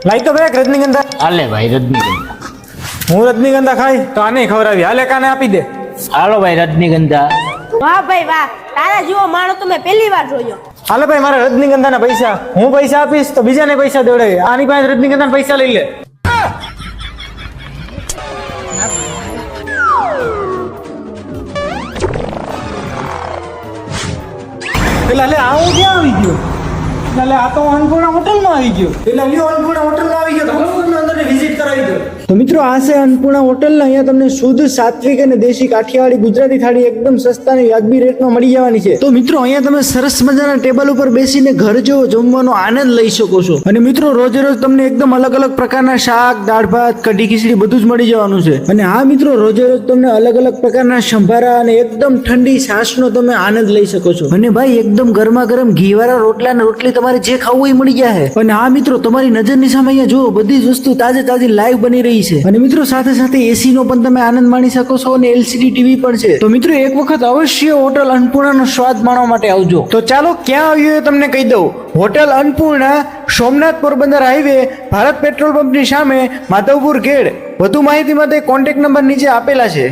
લાઈ તો ભાઈ રજનીગંધા. હાલે ભાઈ રજનીગંધા. હું રજનીગંધા ખાઈ તો આને ખવડાવી. હાલે કાને આપી દે. હાલો ભાઈ રજનીગંધા. વાહ ભાઈ વાહ, તારા જેવો માણસ તો મેં પહેલી વાર જોયો. હાલે ભાઈ મારા રજનીગંધાના પૈસા. હું પૈસા આપીશ તો બીજાને પૈસા દેવડાવે. આની પાસે રજનીગંધાના પૈસા લઈ લે. પેલા લે આ હું ક્યાં આવી ગયો? એટલે આ તો અન્નપૂર્ણા હોટલમાં આવી ગયો. એટલે લ્યો અન્નપૂર્ણા હોટલમાં આવી ગયો. તો હું અંદર વિઝિટ કરાવી દઉં. તો મિત્રો આ છે અન્નપૂર્ણા હોટલ. અહીંયા તમને શુદ્ધ સાત્વિક અને દેશી કાઠિયાવાડી ગુજરાતી થાળી એકદમ સસ્તા અને વ્યાજબી રેટમાં મળી જવાની છે. તો મિત્રો અહીંયા તમે સરસ મજાના ટેબલ ઉપર બેસીને ઘર જેવો જમવાનો આનંદ લઈ શકો છો. અને મિત્રો રોજે રોજ તમને એકદમ અલગ અલગ પ્રકારના શાક, દાળ ભાત, કઢી ખીચડી બધું જ મળી જવાનું છે. અને હા મિત્રો રોજે રોજ તમને અલગ અલગ પ્રકારના સંભારા અને એકદમ ઠંડી છાશનો તમે આનંદ લઈ શકો છો. અને ભાઈ એકદમ ગરમા ગરમ ઘીવાળા રોટલા અને રોટલી તમારે જે ખાવું એ મળી જાય. અને હા મિત્રો તમારી નજરની સામે અહીંયા જુઓ બધી જ વસ્તુ તાજે તાજી લાઈવ બની રહી છે. અને મિત્રો સાથે સાથે એસી નો પણ તમે આનંદ માણી શકો છો અને એલસીડી ટીવી પણ છે. તો મિત્રો એક વખત અવશ્ય હોટલ અન્નપૂર્ણાનો સ્વાદ માણવા માટે આવજો. તો ચાલો ક્યાં આવ્યું એ તમને કહી દઉં. Hotel Annapurna, Somnath Porbandar highway, Bharat petrol પંપની સામે, માધવપુર ગેડ. વધુ માહિતી માટે કોન્ટેક્ટ નંબર નીચે આપેલા છે.